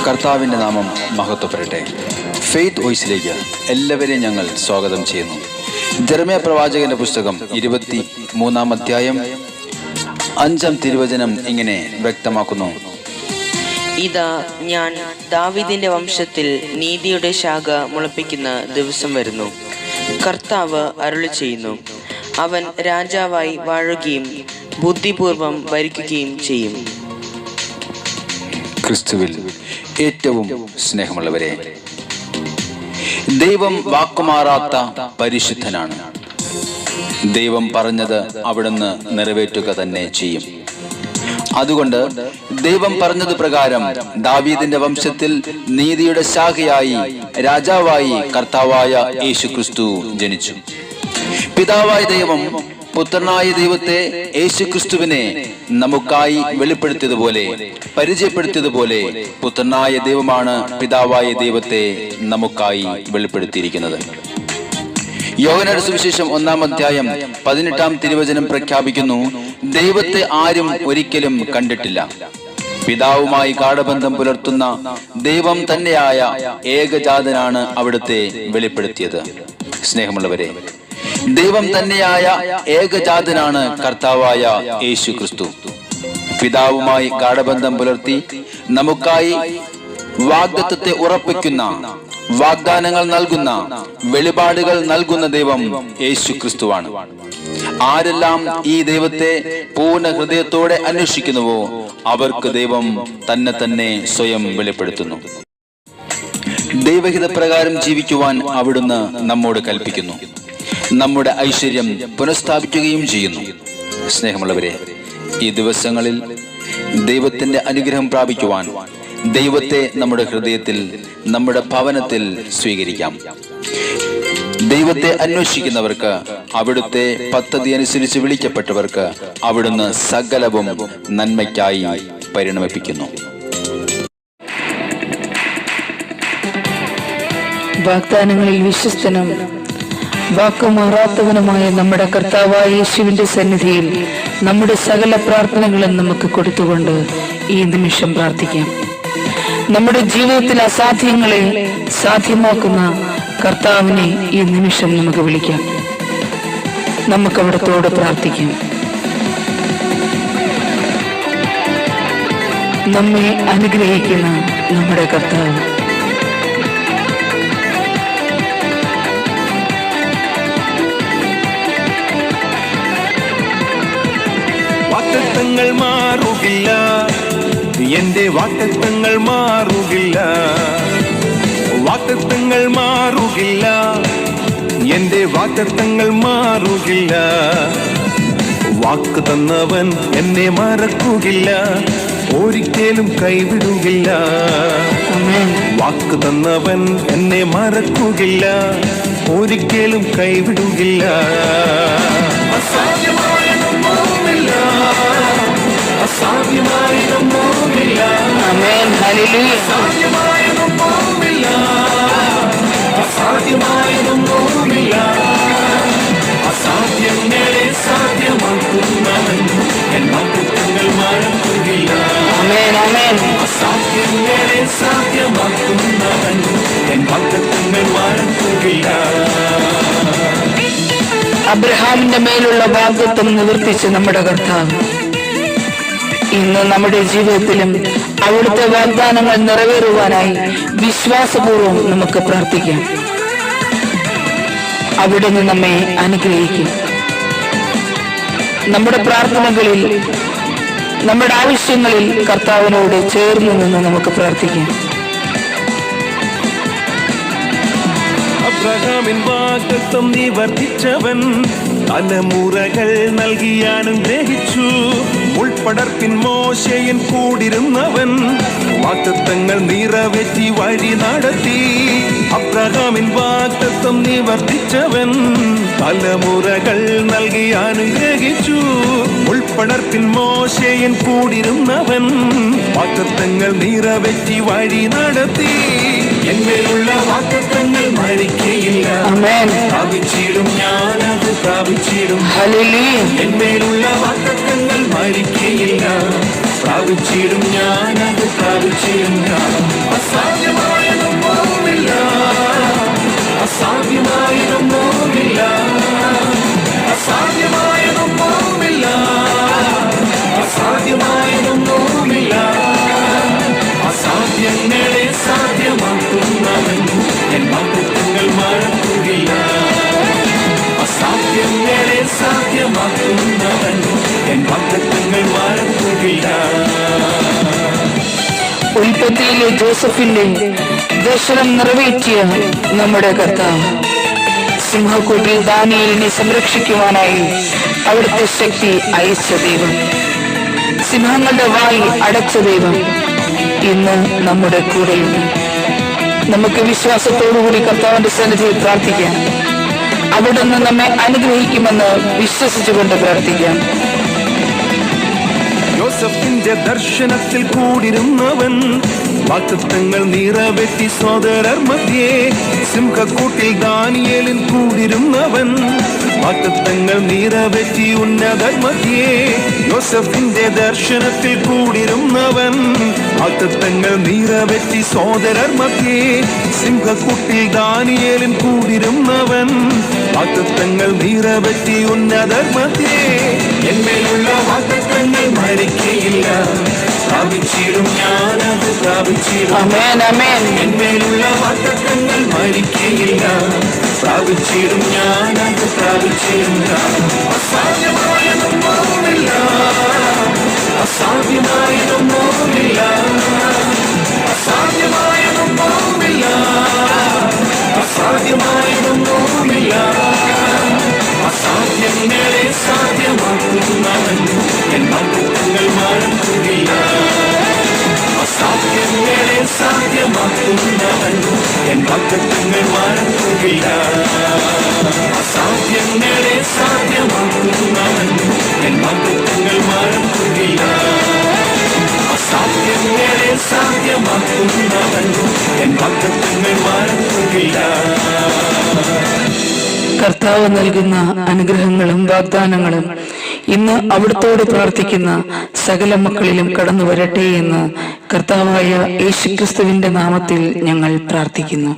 കർത്താവിൻ്റെ നാമം മഹത്വപ്പെടട്ടെ. ഫെയ്ത്ത് വോയിസിലേക്ക് എല്ലാവരെയും ഞങ്ങൾ സ്വാഗതം ചെയ്യുന്നു. ജെറമ്യാ പ്രവാചകന്റെ പുസ്തകം 23-ാം അധ്യായം 5-ാം തിരുവചനം ഇങ്ങനെ വ്യക്തമാക്കുന്നു: ഇതാ, ഞാൻ ദാവീദിന്റെ വംശത്തിൽ നീതിയുടെ ശാഖ മുളപ്പിക്കുന്ന ദിവസം വരുന്നു. കർത്താവ് അരുളി ചെയ്യുന്നു, അവൻ രാജാവായി വാഴുകയും ബുദ്ധിപൂർവം ഭരിക്കുകയും ചെയ്യും. ക്രിസ്തുവിൽ ഏറ്റവും സ്നേഹമുള്ളവരെ, ദൈവം വാക്കുമാറാത്ത പരിശുദ്ധനാണ്. ദൈവം പറഞ്ഞത് അവിടുന്ന് നിറവേറ്റുക തന്നെ ചെയ്യും. അതുകൊണ്ട് ദൈവം പറഞ്ഞത് പ്രകാരം ദാവീദിന്റെ വംശത്തിൽ നീതിയുടെ ശാഖയായി രാജാവായി കർത്താവായ യേശുക്രിസ്തു ജനിച്ചു. പിതാവായ ദൈവം പുത്രനായ ദൈവത്തെ യേശുക്രിസ്തുവിനെ നമുക്കായി വെളിപ്പെടുത്തിയതുപോലെ, പരിചയപ്പെടുത്തിയതുപോലെ പുത്രനായ ദൈവമാണ് പിതാവായ ദൈവത്തെ നമുക്കായി വെളിപ്പെടുത്തിയിരിക്കുന്നത്. യോഹന്നാന്റെ സുവിശേഷം 1-ാം അധ്യായം 18-ാം തിരുവചനം പ്രഖ്യാപിക്കുന്നു: ദൈവത്തെ ആരും ഒരിക്കലും കണ്ടിട്ടില്ല. പിതാവുമായി ഗാഢബന്ധം പുലർത്തുന്ന ദൈവം തന്നെയായ ഏകജാതനാണ് അവിടുത്തെ വെളിപ്പെടുത്തിയത്. സ്നേഹമുള്ളവരെ, ദൈവം തന്നെയായ ഏകജാതനാണ് കർത്താവായ യേശു ക്രിസ്തു. പിതാവുമായി ഗാഢബന്ധം പുലർത്തി നമുക്കായി വാഗ്ദത്തത്തെ ഉറപ്പിക്കുന്ന, വാഗ്ദാനങ്ങൾ നൽകുന്ന, വെളിപാടുകൾ നൽകുന്ന ദൈവം യേശു ക്രിസ്തുവാണ്. ആരെല്ലാം ഈ ദൈവത്തെ പൂർണ്ണ ഹൃദയത്തോടെ അന്വേഷിക്കുന്നുവോ അവർക്ക് ദൈവം തന്നെ സ്വയം വെളിപ്പെടുത്തുന്നു. ദൈവഹിത പ്രകാരം ജീവിക്കുവാൻ അവിടുന്ന് നമ്മോട് കൽപ്പിക്കുന്നു. നമ്മുടെ ഐശ്വര്യം പുനഃസ്ഥാപിക്കുകയും ചെയ്യുന്നു. സ്നേഹമുള്ളവരെ, ഈ ദിവസങ്ങളിൽ ദൈവത്തിന്റെ അനുഗ്രഹം പ്രാപിക്കുവാൻ ദൈവത്തെ നമ്മുടെ ഹൃദയത്തിൽ, നമ്മുടെ ഭവനത്തിൽ സ്വീകരിക്കാം. ദൈവത്തെ അന്വേഷിക്കുന്നവർക്ക്, അവിടുത്തെ പദ്ധതി അനുസരിച്ച് വിളിക്കപ്പെട്ടവർക്ക് അവിടുന്ന് സകലവും നന്മയ്ക്കായി പരിണമിപ്പിക്കുന്നു. വാഗ്ദാനങ്ങളിൽ വിശ്വസ്തനും വാക്കുമാറാത്തവനുമായ നമ്മുടെ കർത്താവായ യേശുവിന്റെ സന്നിധിയിൽ നമ്മുടെ സകല പ്രാർത്ഥനകളും നമുക്ക് കൊടുത്തുകൊണ്ട് ഈ നിമിഷം പ്രാർത്ഥിക്കാം. നമ്മുടെ ജീവിതത്തിൽ അസാധ്യങ്ങളെ സാധ്യമാക്കുന്ന കർത്താവിനെ ഈ നിമിഷം നമുക്ക് വിളിക്കാം. നമുക്ക് അവിടത്തോട് പ്രാർത്ഥിക്കാം. നമ്മെ അനുഗ്രഹിക്കുന്ന നമ്മുടെ കർത്താവ്, വാഗ്ദത്തങ്ങൾ മാറുകില്ല, എന്റെ വാഗ്ദത്തങ്ങൾ മാറുകില്ല. വാഗ്ദത്തങ്ങൾ മാറുകില്ല, എന്റെ വാഗ്ദത്തങ്ങൾ മാറുകില്ല. വാക്ക് തന്നവൻ എന്നെ മറക്കുകില്ല, ഒരിക്കലും കൈവിടുകില്ല. വാക്ക് തന്നവൻ എന്നെ മറക്കുകില്ല, ഒരിക്കലും കൈവിടുകില്ല. അസാധ്യമായൊന്നുമില്ല, അസാധ്യമായൊന്നുമില്ല. ആമേൻ, ഹല്ലേലൂയ. അസാധ്യമായൊന്നുമില്ല, അസാധ്യമായൊന്നുമില്ല. അസാധ്യങ്ങളെ സാധ്യമാക്കുന്നവൻ എൻ വാഗ്ദത്തങ്ങൾ മറക്കുകില്ല. ആമേൻ, ആമേൻ. അസാധ്യങ്ങളെ സാധ്യമാക്കുന്നവൻ എൻ വാഗ്ദത്തങ്ങൾ മറക്കുകില്ല. അബ്രഹാമിന്റെ മേലുള്ള വാഗ്ദത്തം നിവർത്തിച്ച് നമ്മുടെ കർത്താവ് ഇന്ന് നമ്മുടെ ജീവിതത്തിലും അവിടുത്തെ വാഗ്ദാനങ്ങൾ നിറവേറുവാനായി വിശ്വാസപൂർവ്വം നമുക്ക് പ്രാർത്ഥിക്കാം. അവിടുന്ന് നമ്മെ അനുഗ്രഹിക്കും. നമ്മുടെ പ്രാർത്ഥനകളിൽ, നമ്മുടെ ആവശ്യങ്ങളിൽ കർത്താവിനോട് ചേർന്ന് നിന്ന് നമുക്ക് പ്രാർത്ഥിക്കാം. അബ്രഹാമിൻ വാഗ്ദത്തം നിവർത്തിച്ചവൻ തലമുറകൾ നൽകിയാനും ഗ്രഹിച്ചു. ഉൾപ്പടർപ്പിൻ മോശയൻ കൂടിരുന്നവൻ വാഗ്ദത്തങ്ങൾ നിറവേറ്റി വഴി നടത്തി. അബ്രഹാമിൻ വാഗ്ദത്തം നിവർത്തിച്ചവൻ തലമുറകൾ നൽകിയാനും ഗ്രഹിച്ചു. ഉൾപ്പടർപ്പിൻ മോശയൻ കൂടിരുന്നവൻ വാഗ്ദത്തങ്ങൾ നിറവേറ്റി വഴി നടത്തി. എന്മേലുള്ള വാഗ്ദത്തങ്ങൾ മരിക്കയില്ല, പ്രാപിച്ചിടും, ഞാനത് പ്രാപിച്ചിടും. ഹല്ലേലൂയ. എന്മേലുള്ള വാഗ്ദത്തങ്ങൾ മരിക്കയില്ല, പ്രാപിച്ചിടും ഞാൻ, അത് പ്രാപിച്ചിടും ഞാൻ. അസാധ്യമായതൊന്നുമില്ല, അസാധ്യമായതൊന്നുമില്ല, അസാധ്യമായതൊന്നുമില്ല, അസാധ്യമായതൊന്നുമില്ല. അസാധ്യങ്ങളെ സാധ്യമാക്കുന്നവൻ എൻ വാഗ്ദത്തങ്ങൾ മറക്കുകയില്ല. അസാധ്യങ്ങളെ സാധ്യമാക്കുന്നവൻ എൻ വാഗ്ദത്തങ്ങൾ മറക്കുകയില്ല. ഉൽപ്പത്തിയിലെ ജോസഫിന്റെ ദർശനം നിറവേറ്റിയ നമ്മുടെ കർത്താവ് സിംഹക്കൂട്ടിൽ ദാനിയേലിനെ സംരക്ഷിക്കുവാനായി അവിടുത്തെ ശക്തി അയച്ച ദൈവം, സിംഹങ്ങളുടെ വായി അടച്ച ദൈവം ഇന്ന് നമ്മുടെ കൂടെയുണ്ട്. നമുക്ക് വിശ്വാസത്തോടുകൂടി കർത്താവിന്റെ സന്നിധിയിൽ പ്രാർത്ഥിക്കാം. അവിടുന്ന് നമ്മെ അനുഗ്രഹിക്കുമെന്ന് വിശ്വസിച്ചുകൊണ്ട് പ്രാർത്ഥിക്കാം. യോസഫിന്റെ ദർശനത്തിൽ കൂടിരുന്നവൻ വാഗ്ദത്തങ്ങൾ നിറവേറ്റി സോദരർ മധ്യേ. സിംഹക്കൂട്ടിൽ ദാനിയേലിൻ കൂടിരുന്നവൻ വാഗ്ദത്തങ്ങൾ നിറവേറ്റി ഉന്നതർ മധ്യേ. യോസഫിന്റെ ദർശനത്തിൽ കൂടിരുന്നവൻ വാഗ്ദത്തങ്ങൾ നിറവേറ്റി സോദരർ മധ്യേ. സിംഹക്കൂട്ടിൽ ദാനിയേലിൻ കൂടിരുന്നവൻ വാഗ്ദത്തങ്ങൾ നിറവേറ്റി ഉന്നതർ മധ്യേ. എന്മേലുള്ള വാഗ്ദത്തങ്ങൾ മരിക്കയില്ല, പ്രാപിച്ചിടും ഞാൻ, അത് പ്രാപിച്ചിടും. ആമേൻ, ആമേൻ. എന്മേലുള്ള വാഗ്ദത്തങ്ങൾ മരിക്കയില്ല, പ്രാപിച്ചിടും ഞാൻ, അത് പ്രാപിച്ചിടും. അസാധ്യമായതൊന്നുമില്ല, അസാധ്യമായതൊന്നുമില്ല, അസാധ്യമായതൊന്നുമില്ല, അസാധ്യമായതൊന്നുമില്ല. അസാധ്യങ്ങളെ സാധ്യമാക്കുന്നവൻ എൻ വാഗ്ദത്തങ്ങൾ മറക്കുകയില്ല. അസാധ്യങ്ങളെ സാധ്യമാക്കുന്നവൻ എൻ വാഗ്ദത്തങ്ങൾ മറക്കുകയില്ല. അസാധ്യങ്ങളെ സാധ്യമാക്കുന്നവൻ എൻ വാഗ്ദത്തങ്ങൾ മറക്കുകയില്ല. അസാധ്യങ്ങളെ സാധ്യമാക്കുന്നവൻ എൻ വാഗ്ദത്തങ്ങൾ മറക്കുകയില്ല. കർത്താവ് നൽകുന്ന അനുഗ്രഹങ്ങളും വാഗ്ദാനങ്ങളും ഇന്ന് അവിടുത്തോട് പ്രാർത്ഥിക്കുന്ന സകല മക്കളിലും കടന്നു വരട്ടെ എന്ന് കർത്താവായ യേശുക്രിസ്തുവിന്റെ നാമത്തിൽ ഞങ്ങൾ പ്രാർത്ഥിക്കുന്നു.